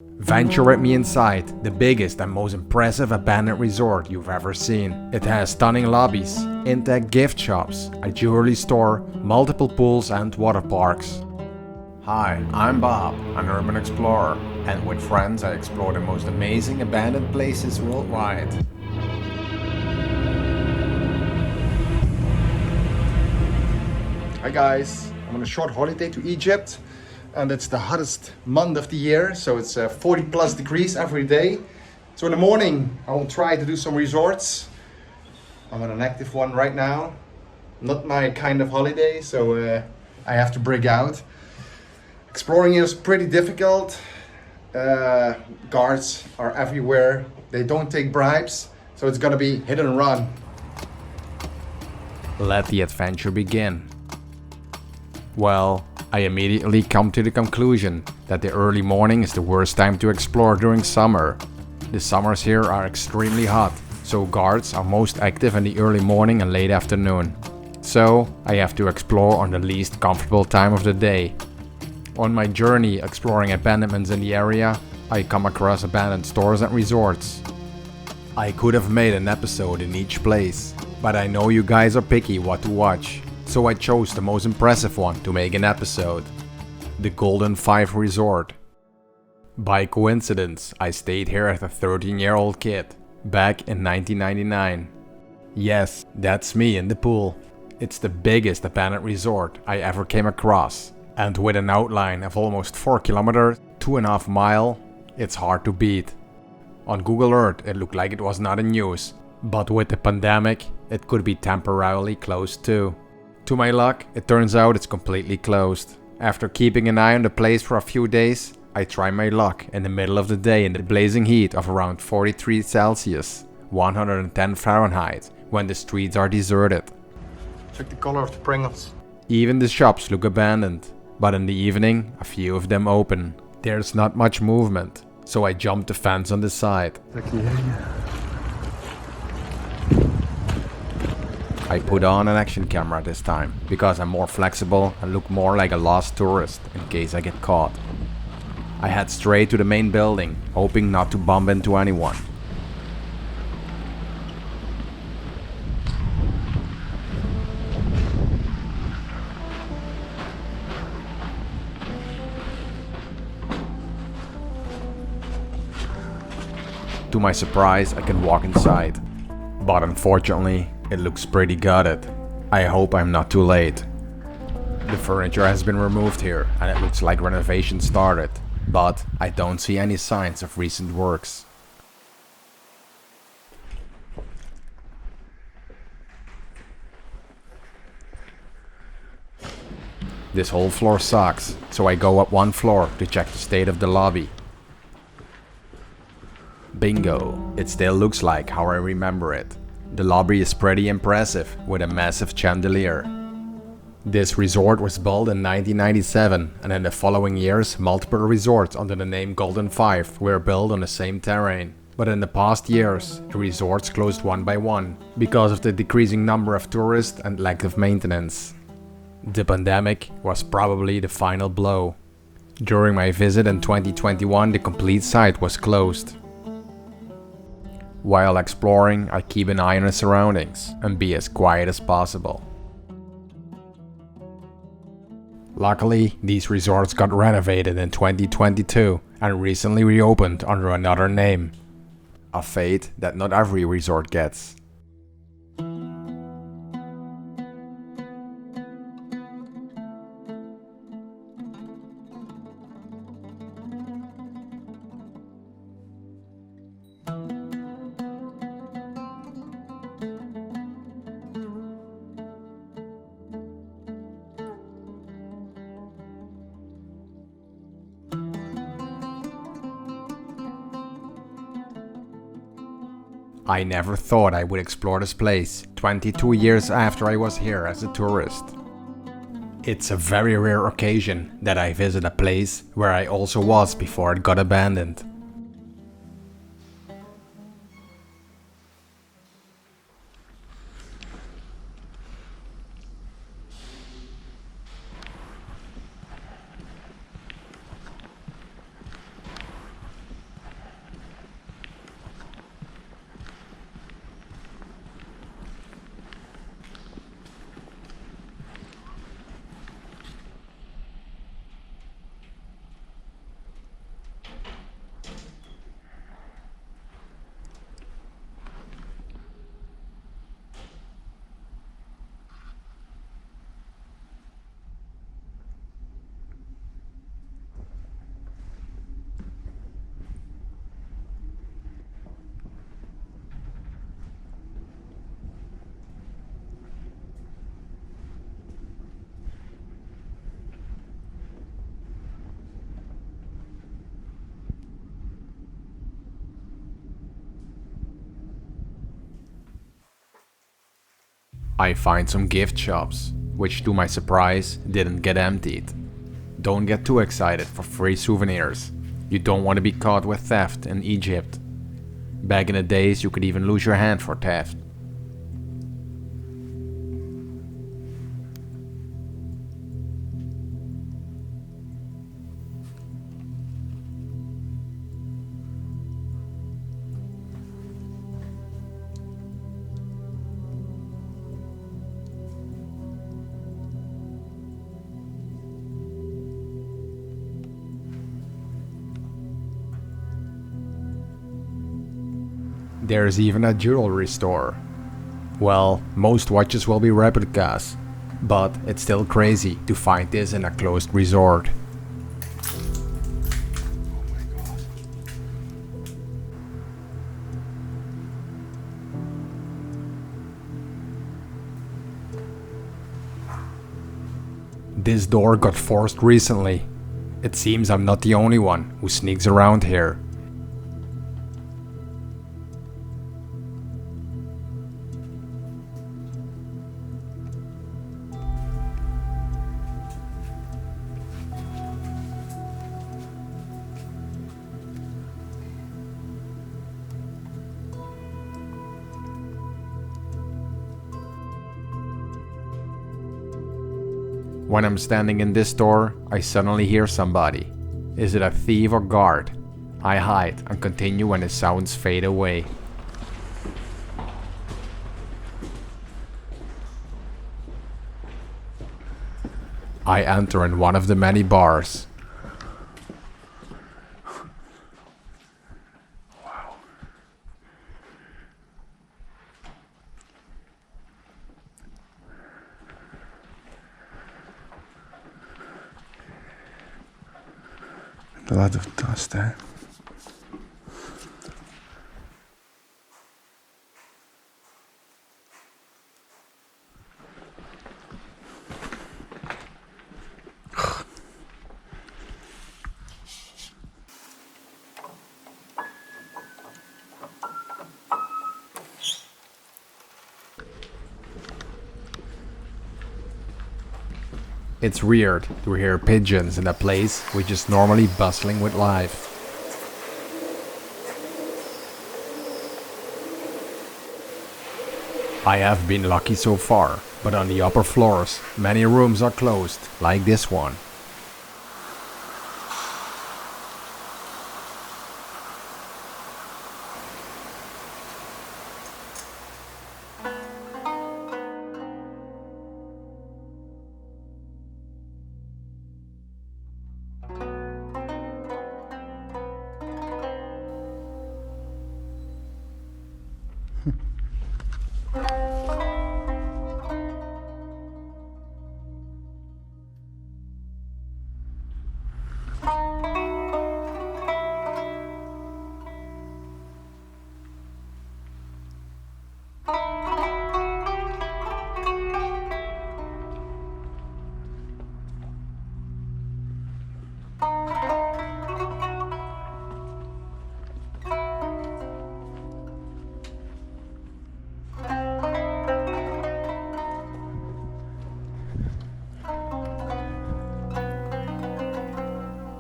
Venture with me inside the biggest and most impressive abandoned resort you've ever seen. It has stunning lobbies, intact gift shops, a jewelry store, multiple pools and water parks. Hi, I'm Bob, an urban explorer, and with friends I explore the most amazing abandoned places worldwide. Hi guys, I'm on a short holiday to Egypt and it's the hottest month of the year, so it's 40 plus degrees every day. So in the morning I will try to do some resorts. I'm on an active one right now, not my kind of holiday, so I have to break out. Exploring here is pretty difficult. Guards are everywhere, they don't take bribes, so it's gonna be hit and run. Let the adventure begin. Well, I immediately come to the conclusion that the early morning is the worst time to explore during summer. The summers here are extremely hot, so guards are most active in the early morning and late afternoon. So I have to explore on the least comfortable time of the day. On my journey exploring abandonments in the area, I come across abandoned stores and resorts. I could have made an episode in each place, but I know you guys are picky what to watch. So I chose the most impressive one to make an episode. The Golden 5 Resort. By coincidence, I stayed here as a 13-year-old kid, back in 1999. Yes, that's me in the pool. It's the biggest abandoned resort I ever came across. And with an outline of almost 4 kilometers, 2.5 miles, it's hard to beat. On Google Earth it looked like it was not in use, but with the pandemic, it could be temporarily closed too. To my luck, it turns out it's completely closed. After keeping an eye on the place for a few days, I try my luck in the middle of the day in the blazing heat of around 43 Celsius, 110 Fahrenheit, when the streets are deserted. Check the color of the Pringles. Even the shops look abandoned, but in the evening, a few of them open. There's not much movement, so I jump the fence on the side. I put on an action camera this time, because I'm more flexible and look more like a lost tourist in case I get caught. I head straight to the main building, hoping not to bump into anyone. To my surprise, I can walk inside, but unfortunately, it looks pretty gutted. I hope I'm not too late. The furniture has been removed here and it looks like renovation started, but I don't see any signs of recent works. This whole floor sucks, so I go up one floor to check the state of the lobby. Bingo, it still looks like how I remember it. The lobby is pretty impressive, with a massive chandelier. This resort was built in 1997, and in the following years multiple resorts under the name Golden 5 were built on the same terrain. But in the past years, the resorts closed one by one, because of the decreasing number of tourists and lack of maintenance. The pandemic was probably the final blow. During my visit in 2021, the complete site was closed. While exploring, I keep an eye on the surroundings and be as quiet as possible. Luckily, these resorts got renovated in 2022 and recently reopened under another name. A fate that not every resort gets. I never thought I would explore this place 22 years after I was here as a tourist. It's a very rare occasion that I visit a place where I also was before it got abandoned. I find some gift shops, which to my surprise didn't get emptied. Don't get too excited for free souvenirs. You don't want to be caught with theft in Egypt. Back in the days you could even lose your hand for theft. There's even a jewelry store. Well, most watches will be replicas, but it's still crazy to find this in a closed resort. This door got forced recently. It seems I'm not the only one who sneaks around here. When I'm standing in this door, I suddenly hear somebody. Is it a thief or guard? I hide and continue when the sounds fade away. I enter in one of the many bars. A lot of dust there. It's weird to hear pigeons in a place which is normally bustling with life. I have been lucky so far, but on the upper floors, many rooms are closed, like this one.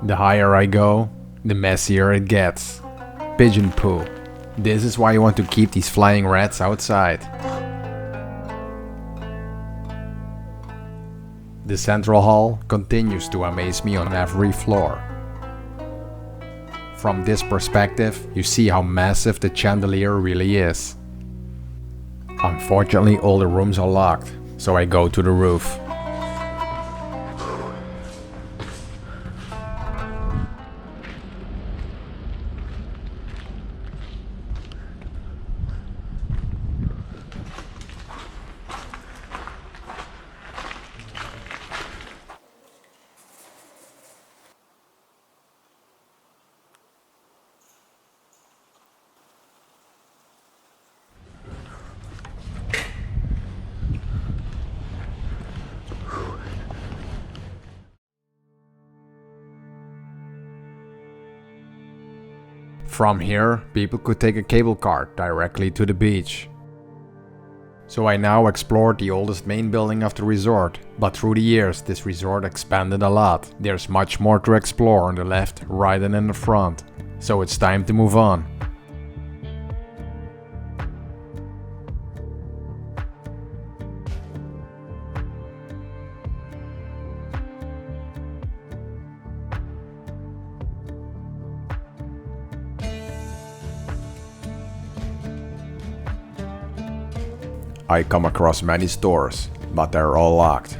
The higher I go, the messier it gets. Pigeon poo. This is why you want to keep these flying rats outside. The central hall continues to amaze me on every floor. From this perspective, you see how massive the chandelier really is. Unfortunately, all the rooms are locked, so I go to the roof. From here, people could take a cable car directly to the beach. So I now explored the oldest main building of the resort, but through the years this resort expanded a lot. There's much more to explore on the left, right and in the front. So it's time to move on. I come across many stores, but they're all locked.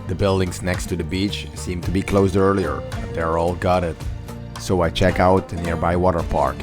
The buildings next to the beach seem to be closed earlier, but they're all gutted. So I check out the nearby water park.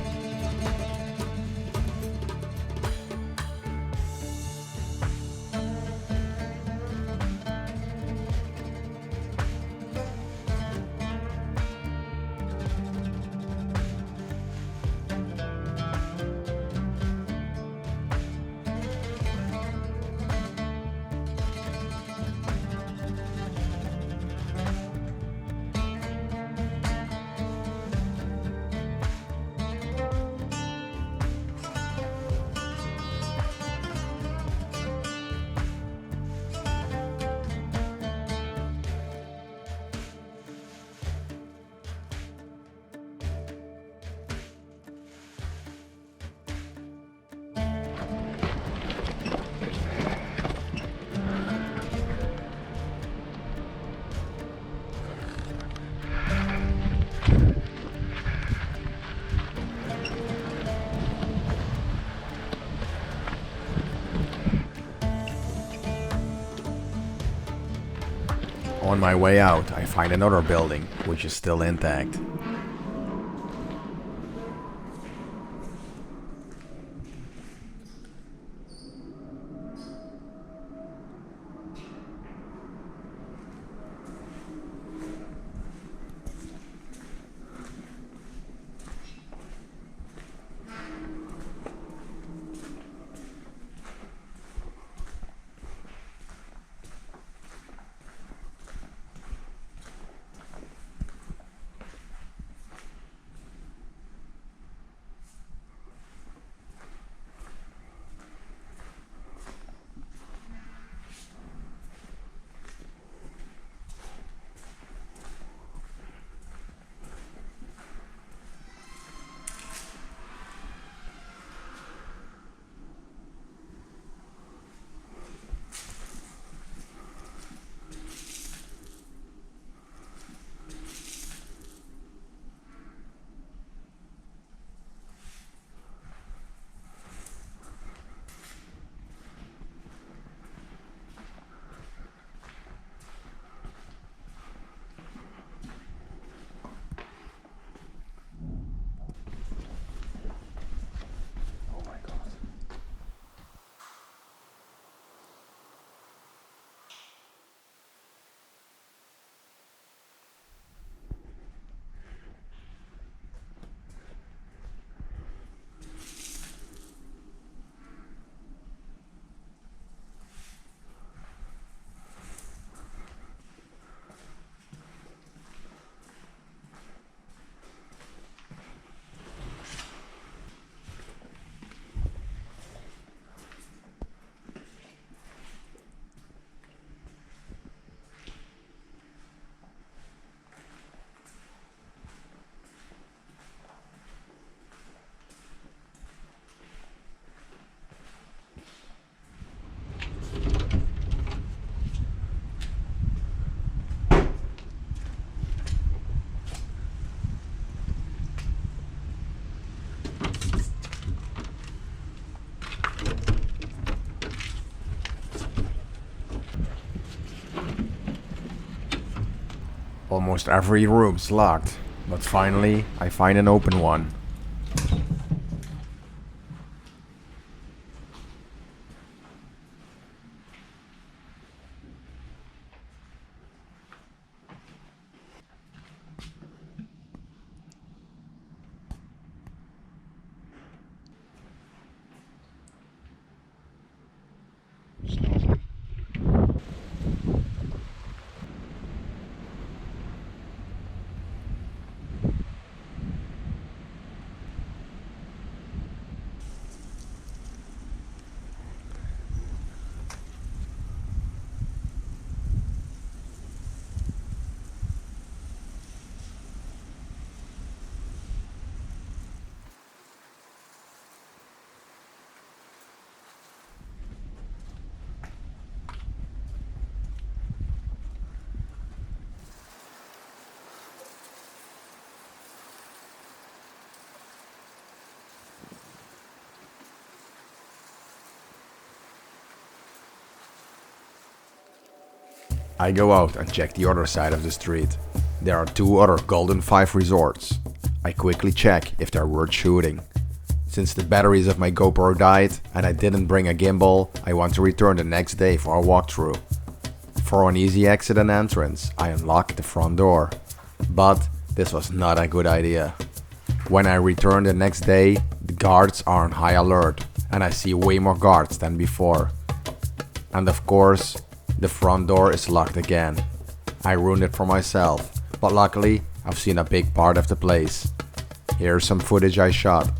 On my way out, I find another building, which is still intact. Almost every room's locked, but finally I find an open one. I go out and check the other side of the street. There are 2 other Golden 5 resorts. I quickly check if they're worth shooting. Since the batteries of my GoPro died and I didn't bring a gimbal, I want to return the next day for a walkthrough. For an easy exit and entrance, I unlock the front door. But this was not a good idea. When I return the next day, the guards are on high alert and I see way more guards than before. And of course, the front door is locked again. I ruined it for myself, but luckily I've seen a big part of the place. Here's some footage I shot.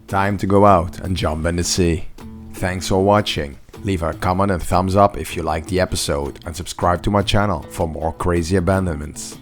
Time to go out and jump in the sea. Thanks for watching. Leave a comment and thumbs up if you liked the episode and subscribe to my channel for more crazy abandonments.